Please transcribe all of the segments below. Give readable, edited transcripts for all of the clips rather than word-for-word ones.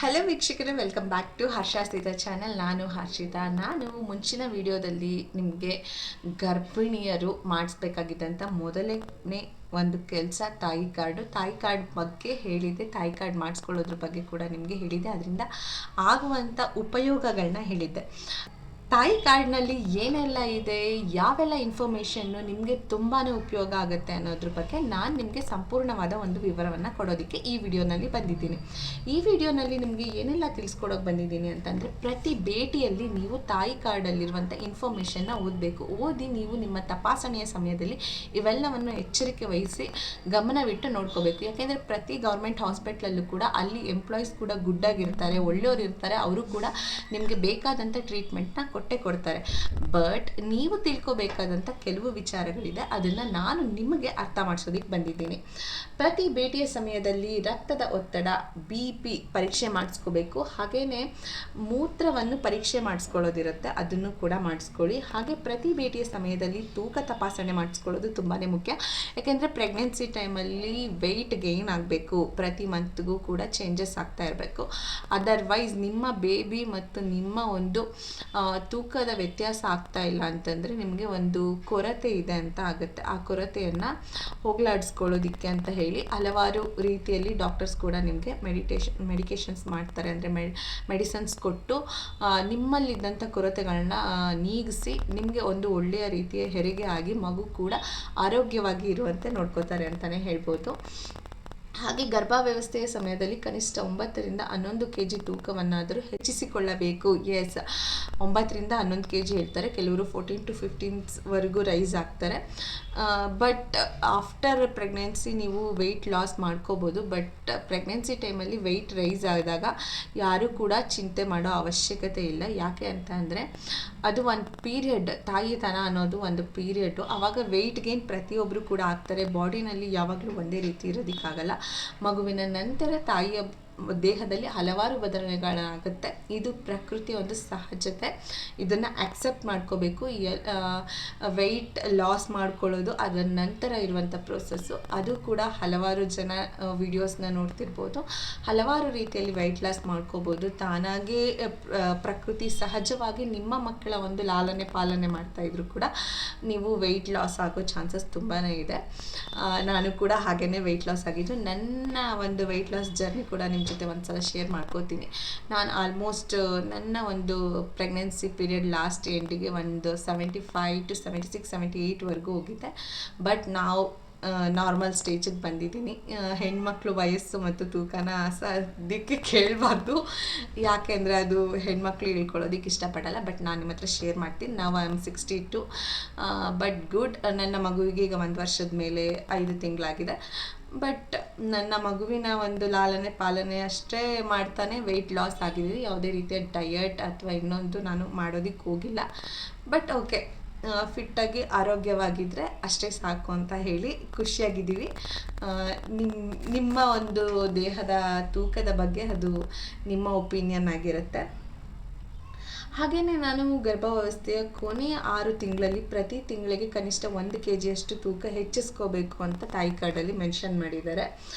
Hello ವೀಕ್ಷಕರೇ, welcome back to ಹರ್ಷಾಸ್ತಿತ channel. ನಾನು ಹರ್ಷಿತಾ. ನಾನು ಮುಂಚಿನ ವಿಡಿಯೋದಲ್ಲಿ ನಿಮಗೆ ಗರ್ಭಿಣಿಯರು ಮಾಡಿಸ್ಬೇಕಾಗಿದ್ದಂಥ ಮೊದಲನೇ ಒಂದು ಕೆಲಸ ತಾಯಿ ಕಾರ್ಡ್ ಬಗ್ಗೆ ಹೇಳಿದೆ. ತಾಯಿ ಕಾರ್ಡ್ ಮಾಡಿಸ್ಕೊಳ್ಳೋದ್ರ ಬಗ್ಗೆ ಕೂಡ ನಿಮಗೆ ಹೇಳಿದೆ. ಅದರಿಂದ ಆಗುವಂಥ ಉಪಯೋಗಗಳನ್ನ ಹೇಳಿದ್ದೆ. ತಾಯಿ ಕಾರ್ಡ್ನಲ್ಲಿ ಏನೆಲ್ಲ ಇದೆ, ಯಾವೆಲ್ಲ ಇನ್ಫಾರ್ಮೇಷನ್ನು ನಿಮಗೆ ತುಂಬಾ ಉಪಯೋಗ ಆಗುತ್ತೆ ಅನ್ನೋದ್ರ ಬಗ್ಗೆ ನಾನು ನಿಮಗೆ ಸಂಪೂರ್ಣವಾದ ಒಂದು ವಿವರವನ್ನು ಕೊಡೋದಕ್ಕೆ ಈ ವಿಡಿಯೋನಲ್ಲಿ ಬಂದಿದ್ದೀನಿ. ಈ ವಿಡಿಯೋನಲ್ಲಿ ನಿಮಗೆ ಏನೆಲ್ಲ ತಿಳಿಸ್ಕೊಡೋಕೆ ಬಂದಿದ್ದೀನಿ ಅಂತಂದರೆ, ಪ್ರತಿ ಭೇಟಿಯಲ್ಲಿ ನೀವು ತಾಯಿ ಕಾರ್ಡಲ್ಲಿರುವಂಥ ಇನ್ಫಾರ್ಮೇಷನ್ನ ಓದಿ ನೀವು ನಿಮ್ಮ ತಪಾಸಣೆಯ ಸಮಯದಲ್ಲಿ ಇವೆಲ್ಲವನ್ನು ಎಚ್ಚರಿಕೆ ವಹಿಸಿ ಗಮನವಿಟ್ಟು ನೋಡ್ಕೋಬೇಕು. ಯಾಕೆಂದರೆ ಪ್ರತಿ ಗೌರ್ಮೆಂಟ್ ಹಾಸ್ಪಿಟ್ಲಲ್ಲೂ ಕೂಡ ಅಲ್ಲಿ ಎಂಪ್ಲಾಯೀಸ್ ಕೂಡ ಗುಡ್ಡಾಗಿರ್ತಾರೆ, ಒಳ್ಳೆಯವರು ಇರ್ತಾರೆ. ಅವರು ಕೂಡ ನಿಮಗೆ ಬೇಕಾದಂಥ ಟ್ರೀಟ್ಮೆಂಟ್ನ ಕೊಡ್ತಾರೆ. ಬಟ್ ನೀವು ತಿಳ್ಕೊಬೇಕಾದಂಥ ಕೆಲವು ವಿಚಾರಗಳಿದೆ. ಅದನ್ನು ನಾನು ನಿಮಗೆ ಅರ್ಥ ಮಾಡಿಸೋದಕ್ಕೆ ಬಂದಿದ್ದೀನಿ. ಪ್ರತಿ ಭೇಟಿಯ ಸಮಯದಲ್ಲಿ ರಕ್ತದ ಒತ್ತಡ, BP ಪರೀಕ್ಷೆ ಮಾಡಿಸ್ಕೋಬೇಕು. ಹಾಗೆಯೇ ಮೂತ್ರವನ್ನು ಪರೀಕ್ಷೆ ಮಾಡಿಸ್ಕೊಳ್ಳೋದಿರುತ್ತೆ, ಅದನ್ನು ಕೂಡ ಮಾಡಿಸ್ಕೊಳ್ಳಿ. ಹಾಗೆ ಪ್ರತಿ ಭೇಟಿಯ ಸಮಯದಲ್ಲಿ ತೂಕ ತಪಾಸಣೆ ಮಾಡಿಸ್ಕೊಳ್ಳೋದು ತುಂಬಾ ಮುಖ್ಯ. ಯಾಕೆಂದರೆ ಪ್ರೆಗ್ನೆನ್ಸಿ ಟೈಮಲ್ಲಿ ವೆಯ್ಟ್ ಗೇನ್ ಆಗಬೇಕು, ಪ್ರತಿ ಮಂತ್ಗೂ ಕೂಡ ಚೇಂಜಸ್ ಆಗ್ತಾ ಇರಬೇಕು. ಅದರ್ವೈಸ್ ನಿಮ್ಮ ಬೇಬಿ ಮತ್ತು ನಿಮ್ಮ ಒಂದು ತೂಕದ ವ್ಯತ್ಯಾಸ ಆಗ್ತಾ ಇಲ್ಲ ಅಂತಂದರೆ ನಿಮಗೆ ಒಂದು ಕೊರತೆ ಇದೆ ಅಂತ ಆಗುತ್ತೆ. ಆ ಕೊರತೆಯನ್ನು ಹೋಗಲಾಡಿಸ್ಕೊಳ್ಳೋದಿಕ್ಕೆ ಅಂತ ಹೇಳಿ ಹಲವಾರು ರೀತಿಯಲ್ಲಿ ಡಾಕ್ಟರ್ಸ್ ಕೂಡ ನಿಮಗೆ ಮೆಡಿಕೇಷನ್ಸ್ ಮಾಡ್ತಾರೆ. ಅಂದರೆ ಮೆಡಿಸನ್ಸ್ ಕೊಟ್ಟು ನಿಮ್ಮಲ್ಲಿದ್ದಂಥ ಕೊರತೆಗಳನ್ನ ನೀಗಿಸಿ ನಿಮಗೆ ಒಂದು ಒಳ್ಳೆಯ ರೀತಿಯ ಹೆರಿಗೆ ಆಗಿ ಮಗು ಕೂಡ ಆರೋಗ್ಯವಾಗಿ ಇರುವಂತೆ ನೋಡ್ಕೋತಾರೆ ಅಂತಲೇ ಹೇಳ್ಬೋದು. ಹಾಗೆ ಗರ್ಭಾವಸ್ಥೆಯ ಸಮಯದಲ್ಲಿ ಕನಿಷ್ಠ 9ರಿಂದ 11 kg ತೂಕವನ್ನಾದರೂ ಹೆಚ್ಚಿಸಿಕೊಳ್ಳಬೇಕು. 9ರಿಂದ 11 kg ಹೇಳ್ತಾರೆ, ಕೆಲವರು 14 to 15ವರೆಗೂ ರೈಸ್ ಆಗ್ತಾರೆ. ಬಟ್ ಆಫ್ಟರ್ ಪ್ರೆಗ್ನೆನ್ಸಿ ನೀವು ವೆಯ್ಟ್ ಲಾಸ್ ಮಾಡ್ಕೋಬೋದು. ಬಟ್ ಪ್ರೆಗ್ನೆನ್ಸಿ ಟೈಮಲ್ಲಿ ವೆಯ್ಟ್ ರೈಸ್ ಆದಾಗ ಯಾರೂ ಕೂಡ ಚಿಂತೆ ಮಾಡೋ ಅವಶ್ಯಕತೆ ಇಲ್ಲ. ಯಾಕೆ ಅಂತ ಅಂದರೆ ಅದು ಒಂದು ಪೀರಿಯಡ್, ತಾಯಿತನ ಅನ್ನೋದು ಒಂದು ಪೀರಿಯಡ್ಡು. ಆವಾಗ ವೆಯ್ಟ್ ಗೇನ್ ಪ್ರತಿಯೊಬ್ಬರು ಕೂಡ ಆಗ್ತಾರೆ. ಬಾಡಿನಲ್ಲಿ ಯಾವಾಗಲೂ ಒಂದೇ ರೀತಿ ಇರೋದಕ್ಕಾಗಲ್ಲ. ಮಗುವಿನ ನಂತರ ತಾಯಿಯ ದೇಹದಲ್ಲಿ ಹಲವಾರು ಬದಲಾವಣೆಗಳಾಗುತ್ತೆ. ಇದು ಪ್ರಕೃತಿಯ ಒಂದು ಸಹಜತೆ. ಇದನ್ನು ಆಕ್ಸೆಪ್ಟ್ ಮಾಡ್ಕೋಬೇಕು. ವೆಯ್ಟ್ ಲಾಸ್ ಮಾಡ್ಕೊಳ್ಳೋದು ಅದರ ನಂತರ ಇರುವಂಥ ಪ್ರೋಸೆಸ್ಸು. ಅದು ಕೂಡ ಹಲವಾರು ಜನ ವಿಡಿಯೋಸ್ನ ನೋಡ್ತಿರ್ಬೋದು. ಹಲವಾರು ರೀತಿಯಲ್ಲಿ ವೆಯ್ಟ್ ಲಾಸ್ ಮಾಡ್ಕೋಬೋದು. ತಾನಾಗೇ ಪ್ರಕೃತಿ ಸಹಜವಾಗಿ ನಿಮ್ಮ ಮಕ್ಕಳ ಒಂದು ಲಾಲನೆ ಪಾಲನೆ ಮಾಡ್ತಾಯಿದ್ರು ಕೂಡ ನೀವು ವೆಯ್ಟ್ ಲಾಸ್ ಆಗೋ ಚಾನ್ಸಸ್ ತುಂಬಾ ಇದೆ. ನಾನು ಕೂಡ ಹಾಗೇ ವೆಯ್ಟ್ ಲಾಸ್ ಆಗಿದ್ದು. ನನ್ನ ಒಂದು ವೆಯ್ಟ್ ಲಾಸ್ ಜರ್ನಿ ಕೂಡ ನಿಮ್ಮ ಜೊತೆ ಒಂದ್ಸಲ ಶೇರ್ ಮಾಡ್ಕೋತೀನಿ. ನಾನು ಆಲ್ಮೋಸ್ಟ್ ನನ್ನ ಒಂದು ಪ್ರೆಗ್ನೆನ್ಸಿ ಪೀರಿಯಡ್ ಲಾಸ್ಟ್ ಎಂಡಿಗೆ ಒಂದು 75 to 76, 78ವರೆಗೂ ಹೋಗಿದ್ದೆ. ಬಟ್ ನಾವು ನಾರ್ಮಲ್ ಸ್ಟೇಜಿಗೆ ಬಂದಿದ್ದೀನಿ. ಹೆಣ್ಮಕ್ಳು ವಯಸ್ಸು ಮತ್ತು ತೂಕನ ಸದ್ಯಕ್ಕೆ ಕೇಳಬಾರ್ದು, ಯಾಕೆಂದರೆ ಅದು ಹೆಣ್ಮಕ್ಳು ಹೇಳ್ಕೊಳ್ಳೋದಕ್ಕೆ ಇಷ್ಟಪಡಲ್ಲ. ಬಟ್ ನಾನು ನಿಮ್ಮ ಹತ್ರ ಶೇರ್ ಮಾಡ್ತೀನಿ. ನಾವು ಐ ಆಮ್ 62. But good. ನನ್ನ ಮಗುವಿಗೆ ಈಗ 1 ವರ್ಷದ ಮೇಲೆ 5 ತಿಂಗಳಾಗಿದೆ. ಬಟ್ ನನ್ನ ಮಗುವಿನ ಒಂದು ಲಾಲನೆ ಪಾಲನೆ ಅಷ್ಟೇ ಮಾಡ್ತಾನೆ ವೆಯ್ಟ್ ಲಾಸ್ ಆಗಿದ್ದೀವಿ. ಯಾವುದೇ ರೀತಿಯ ಡಯಟ್ ಅಥವಾ ಇನ್ನೊಂದು ನಾನು ಮಾಡೋದಕ್ಕೆ ಹೋಗಿಲ್ಲ. ಬಟ್ ಓಕೆ, ಫಿಟ್ಟಾಗಿ ಆರೋಗ್ಯವಾಗಿದ್ದರೆ ಅಷ್ಟೇ ಸಾಕು ಅಂತ ಹೇಳಿ ಖುಷಿಯಾಗಿದ್ದೀವಿ. ನಿಮ್ಮ ಒಂದು ದೇಹದ ತೂಕದ ಬಗ್ಗೆ ಅದು ನಿಮ್ಮ ಒಪಿನಿಯನ್ ಆಗಿರುತ್ತೆ. ಹಾಗೆಯೇ ನಾನು ಗರ್ಭಾವಸ್ಥೆಯ ಕೊನೆಯ 6 ತಿಂಗಳಲ್ಲಿ ಪ್ರತಿ ತಿಂಗಳಿಗೆ ಕನಿಷ್ಠ 1 kg ಅಷ್ಟು ತೂಕ ಹೆಚ್ಚಿಸ್ಕೋಬೇಕು ಅಂತ ತಾಯಿ ಕಾರ್ಡಲ್ಲಿ ಮೆನ್ಷನ್ ಮಾಡಿದ್ದಾರೆ.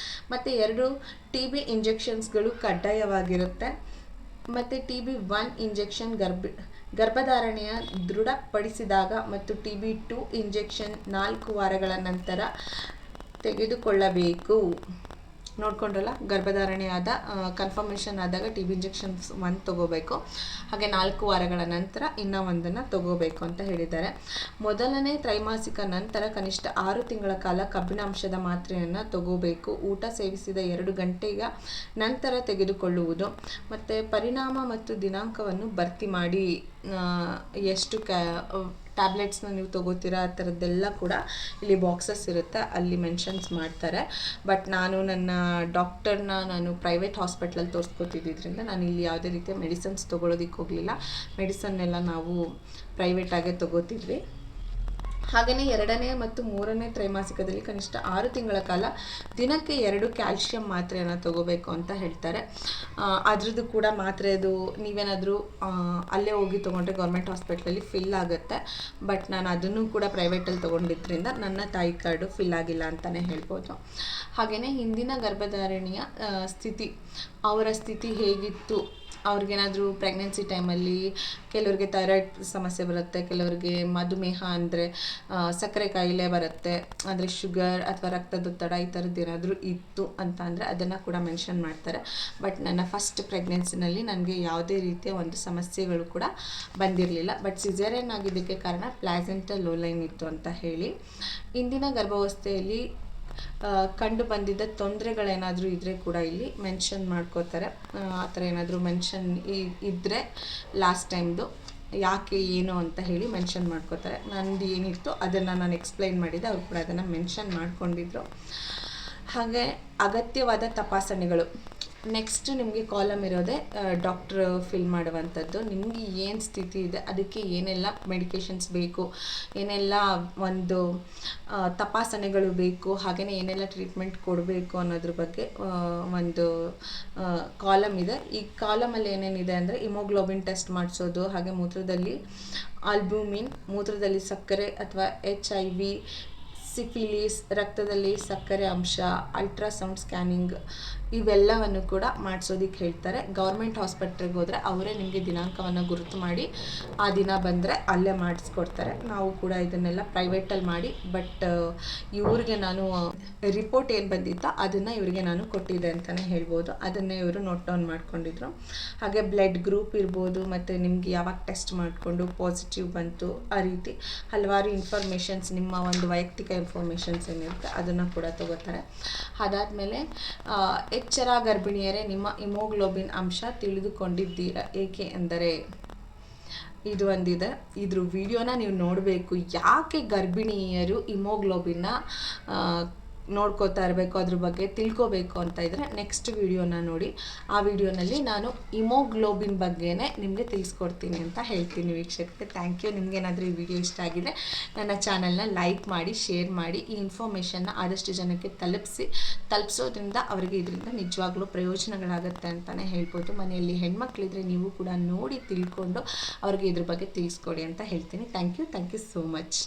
ಮತ್ತು 2 TB ಇಂಜೆಕ್ಷನ್ಸ್ಗಳು ಕಡ್ಡಾಯವಾಗಿರುತ್ತೆ. ಮತ್ತು TB1 ಇಂಜೆಕ್ಷನ್ ಗರ್ಭಧಾರಣೆಯ ದೃಢಪಡಿಸಿದಾಗ ಮತ್ತು TB2 ಇಂಜೆಕ್ಷನ್ 4 ವಾರಗಳ ನಂತರ ತೆಗೆದುಕೊಳ್ಳಬೇಕು. ನೋಡ್ಕೊಂಡ್ರಲ್ಲ, ಗರ್ಭಧಾರಣೆಯಾದ ಕನ್ಫರ್ಮೇಷನ್ ಆದಾಗ TB ಇಂಜೆಕ್ಷನ್ಸ್ 1 ತೊಗೋಬೇಕು. ಹಾಗೆ 4 ವಾರಗಳ ನಂತರ ಇನ್ನೂ ಒಂದನ್ನು ತೊಗೋಬೇಕು ಅಂತ ಹೇಳಿದ್ದಾರೆ. ಮೊದಲನೇ ತ್ರೈಮಾಸಿಕ ನಂತರ ಕನಿಷ್ಠ 6 ತಿಂಗಳ ಕಾಲ ಕಬ್ಬಿಣಾಂಶದ ಮಾತ್ರೆಯನ್ನು ತೊಗೋಬೇಕು. ಊಟ ಸೇವಿಸಿದ 2 ಗಂಟೆಯ ನಂತರ ತೆಗೆದುಕೊಳ್ಳುವುದು. ಮತ್ತು ಪರಿಣಾಮ ಮತ್ತು ದಿನಾಂಕವನ್ನು ಭರ್ತಿ ಮಾಡಿ, ಎಷ್ಟು ಟ್ಯಾಬ್ಲೆಟ್ಸ್ನ ನೀವು ತೊಗೋತೀರಾ ಆ ಥರದ್ದೆಲ್ಲ ಕೂಡ ಇಲ್ಲಿ ಬಾಕ್ಸಸ್ ಇರುತ್ತೆ, ಅಲ್ಲಿ ಮೆನ್ಷನ್ಸ್ ಮಾಡ್ತಾರೆ. ಬಟ್ ನಾನು ನನ್ನ ಡಾಕ್ಟರ್ನ ನಾನು ಪ್ರೈವೇಟ್ ಹಾಸ್ಪಿಟ್ಲಲ್ಲಿ ತೋರಿಸ್ಕೊತಿದ್ದರಿಂದ ನಾನು ಇಲ್ಲಿ ಯಾವುದೇ ರೀತಿಯ ಮೆಡಿಸನ್ಸ್ ತೊಗೊಳೋದಕ್ಕೆ ಹೋಗಲಿಲ್ಲ. ಮೆಡಿಸನ್ನೆಲ್ಲ ನಾವು ಪ್ರೈವೇಟಾಗೇ ತೊಗೋತಿದ್ವಿ. ಹಾಗೆಯೇ 2ನೇ ಮತ್ತು 3ನೇ ತ್ರೈಮಾಸಿಕದಲ್ಲಿ ಕನಿಷ್ಠ 6 ತಿಂಗಳ ಕಾಲ ದಿನಕ್ಕೆ 2 ಕ್ಯಾಲ್ಶಿಯಂ ಮಾತ್ರೆಯನ್ನು ತಗೋಬೇಕು ಅಂತ ಹೇಳ್ತಾರೆ. ಅದ್ರದ್ದು ಕೂಡ ಮಾತ್ರೆದು ನೀವೇನಾದರೂ ಅಲ್ಲೇ ಹೋಗಿ ತೊಗೊಂಡ್ರೆ ಗೌರ್ಮೆಂಟ್ ಹಾಸ್ಪಿಟ್ಲಲ್ಲಿ ಫಿಲ್ ಆಗುತ್ತೆ. ಬಟ್ ನಾನು ಅದನ್ನು ಕೂಡ ಪ್ರೈವೇಟಲ್ಲಿ ತೊಗೊಂಡಿದ್ದರಿಂದ ನನ್ನ ತಾಯಿ ಕಾರ್ಡು ಫಿಲ್ ಆಗಿಲ್ಲ ಅಂತಲೇ ಹೇಳ್ಬೋದು. ಹಾಗೆಯೇ ಹಿಂದಿನ ಗರ್ಭಧಾರಣೆಯ ಸ್ಥಿತಿ, ಅವರ ಸ್ಥಿತಿ ಹೇಗಿತ್ತು, ಅವ್ರಿಗೇನಾದರೂ ಪ್ರೆಗ್ನೆನ್ಸಿ ಟೈಮಲ್ಲಿ ಕೆಲವ್ರಿಗೆ ಥೈರಾಯ್ಡ್ ಸಮಸ್ಯೆ ಬರುತ್ತೆ, ಕೆಲವ್ರಿಗೆ ಮಧುಮೇಹ ಅಂದರೆ ಸಕ್ಕರೆ ಕಾಯಿಲೆ ಬರುತ್ತೆ, ಅಂದರೆ ಶುಗರ್ ಅಥವಾ ರಕ್ತದೊತ್ತಡ ಈ ಥರದ್ದು ಏನಾದರೂ ಇತ್ತು ಅಂತ ಅಂದರೆ ಅದನ್ನು ಕೂಡ ಮೆನ್ಷನ್ ಮಾಡ್ತಾರೆ. ಬಟ್ ನನ್ನ ಫಸ್ಟ್ ಪ್ರೆಗ್ನೆನ್ಸಿನಲ್ಲಿ ನನಗೆ ಯಾವುದೇ ರೀತಿಯ ಒಂದು ಸಮಸ್ಯೆಗಳು ಕೂಡ ಬಂದಿರಲಿಲ್ಲ. ಬಟ್ ಸಿಸೇರಿಯನ್ ಆಗಿದ್ದಕ್ಕೆ ಕಾರಣ ಪ್ಲಾಸೆಂಟಾ ಲೋಲೈನ್ ಇತ್ತು ಅಂತ ಹೇಳಿ. ಇಂದಿನ ಗರ್ಭಾವಸ್ಥೆಯಲ್ಲಿ ಕಂಡು ಬಂದಿದ್ದ ತೊಂದರೆಗಳೇನಾದರೂ ಇದ್ದರೆ ಕೂಡ ಇಲ್ಲಿ ಮೆನ್ಷನ್ ಮಾಡ್ಕೋತಾರೆ. ಆ ಥರ ಏನಾದರೂ ಮೆನ್ಷನ್ ಇದ್ದರೆ ಲಾಸ್ಟ್ ಟೈಮ್ದು ಯಾಕೆ ಏನು ಅಂತ ಹೇಳಿ ಮೆನ್ಷನ್ ಮಾಡ್ಕೋತಾರೆ. ನಂದು ಏನಿತ್ತು ಅದನ್ನು ನಾನು ಎಕ್ಸ್ಪ್ಲೈನ್ ಮಾಡಿದ್ದೆ, ಅವ್ರು ಕೂಡ ಅದನ್ನು ಮೆನ್ಷನ್ ಮಾಡ್ಕೊಂಡಿದ್ರು. ಹಾಗೆ ಅಗತ್ಯವಾದ ತಪಾಸಣೆಗಳು ನೆಕ್ಸ್ಟ್ ನಿಮಗೆ ಕಾಲಮ್ ಇರೋದೇ ಡಾಕ್ಟ್ರ್ ಫಿಲ್ ಮಾಡುವಂಥದ್ದು. ನಿಮಗೆ ಏನು ಸ್ಥಿತಿ ಇದೆ, ಅದಕ್ಕೆ ಏನೆಲ್ಲ ಮೆಡಿಕೇಷನ್ಸ್ ಬೇಕು, ಏನೆಲ್ಲ ಒಂದು ತಪಾಸಣೆಗಳು ಬೇಕು, ಹಾಗೆಯೇ ಏನೆಲ್ಲ ಟ್ರೀಟ್ಮೆಂಟ್ ಕೊಡಬೇಕು ಅನ್ನೋದ್ರ ಬಗ್ಗೆ ಒಂದು ಕಾಲಮ್ ಇದೆ. ಈ ಕಾಲಮಲ್ಲಿ ಏನೇನಿದೆ ಅಂದರೆ ಹಿಮೋಗ್ಲೋಬಿನ್ ಟೆಸ್ಟ್ ಮಾಡಿಸೋದು, ಹಾಗೆ ಮೂತ್ರದಲ್ಲಿ ಆಲ್ಬುಮಿನ್, ಮೂತ್ರದಲ್ಲಿ ಸಕ್ಕರೆ ಅಥವಾ HIV, ಸಿಫಿಲಿಸ್, ರಕ್ತದಲ್ಲಿ ಸಕ್ಕರೆ ಅಂಶ, ಅಲ್ಟ್ರಾಸೌಂಡ್ ಸ್ಕ್ಯಾನಿಂಗ್ ಇವೆಲ್ಲವನ್ನು ಕೂಡ ಮಾಡಿಸೋದಕ್ಕೆ ಹೇಳ್ತಾರೆ. ಗೌರ್ಮೆಂಟ್ ಹಾಸ್ಪಿಟ್ಲಿಗೆ ಹೋದರೆ ಅವರೇ ನಿಮಗೆ ದಿನಾಂಕವನ್ನು ಗುರುತು ಮಾಡಿ ಆ ದಿನ ಬಂದರೆ ಅಲ್ಲೇ ಮಾಡಿಸ್ಕೊಡ್ತಾರೆ. ನಾವು ಕೂಡ ಇದನ್ನೆಲ್ಲ ಪ್ರೈವೇಟಲ್ಲಿ ಮಾಡಿ, ಬಟ್ ಇವ್ರಿಗೆ ನಾನು ರಿಪೋರ್ಟ್ ಏನು ಬಂದಿತ್ತೋ ಅದನ್ನು ಇವರಿಗೆ ನಾನು ಕೊಟ್ಟಿದ್ದೆ ಅಂತಲೇ ಹೇಳ್ಬೋದು. ಅದನ್ನೇ ಇವರು ನೋಟ್ ಡೌನ್ ಮಾಡ್ಕೊಂಡಿದ್ರು. ಹಾಗೆ ಬ್ಲಡ್ ಗ್ರೂಪ್ ಇರ್ಬೋದು, ಮತ್ತು ನಿಮ್ಗೆ ಯಾವಾಗ ಟೆಸ್ಟ್ ಮಾಡಿಕೊಂಡು ಪಾಸಿಟಿವ್ ಬಂತು, ಆ ರೀತಿ ಹಲವಾರು ಇನ್ಫಾರ್ಮೇಷನ್ಸ್, ನಿಮ್ಮ ಒಂದು ವೈಯಕ್ತಿಕ ಇನ್ಫಾರ್ಮೇಷನ್ಸ್ ಏನಿರುತ್ತೆ ಅದನ್ನು ಕೂಡ ತಗೋತಾರೆ. ಅದಾದಮೇಲೆ ಎಚ್ಚರ ಗರ್ಭಿಣಿಯರೇ, ನಿಮ್ಮ ಹಿಮೋಗ್ಲೋಬಿನ್ ಅಂಶ ತಿಳಿದುಕೊಂಡಿದ್ದೀರಾ, ಏಕೆ ಎಂದರೆ ಇದು ಒಂದಿದೆ, ಇದ್ರ ವಿಡಿಯೋನ ನೀವು ನೋಡಬೇಕು. ಯಾಕೆ ಗರ್ಭಿಣಿಯರು ಹಿಮೋಗ್ಲೋಬಿನ್ನ ನೋಡ್ಕೋತಾ ಇರಬೇಕು, ಅದ್ರ ಬಗ್ಗೆ ತಿಳ್ಕೋಬೇಕು ಅಂತ ಇದ್ದರೆ ನೆಕ್ಸ್ಟ್ ವಿಡಿಯೋನ ನೋಡಿ. ಆ ವಿಡಿಯೋನಲ್ಲಿ ನಾನು ಹಿಮೋಗ್ಲೋಬಿನ್ ಬಗ್ಗೆನೇ ನಿಮಗೆ ತಿಳಿಸ್ಕೊಡ್ತೀನಿ ಅಂತ ಹೇಳ್ತೀನಿ ವೀಕ್ಷಕರಿಗೆ. Thank you. ನಿಮಗೇನಾದರೂ ಈ ವಿಡಿಯೋ ಇಷ್ಟ ಆಗಿದ್ರೆ ನನ್ನ ಚಾನಲ್ನ ಲೈಕ್ ಮಾಡಿ, ಶೇರ್ ಮಾಡಿ, ಈ ಇನ್ಫಾರ್ಮೇಷನ್ನ ಆದಷ್ಟು ಜನಕ್ಕೆ ತಲುಪಿಸೋದ್ರಿಂದ ಅವರಿಗೆ ಇದರಿಂದ ನಿಜವಾಗ್ಲೂ ಪ್ರಯೋಜನಗಳಾಗುತ್ತೆ ಅಂತಲೇ ಹೇಳ್ಬೋದು. ಮನೆಯಲ್ಲಿ ಹೆಣ್ಮಕ್ಳಿದ್ರೆ ನೀವು ಕೂಡ ನೋಡಿ ತಿಳ್ಕೊಂಡು ಅವ್ರಿಗೆ ಇದ್ರ ಬಗ್ಗೆ ತಿಳಿಸ್ಕೊಡಿ ಅಂತ ಹೇಳ್ತೀನಿ. Thank you so much.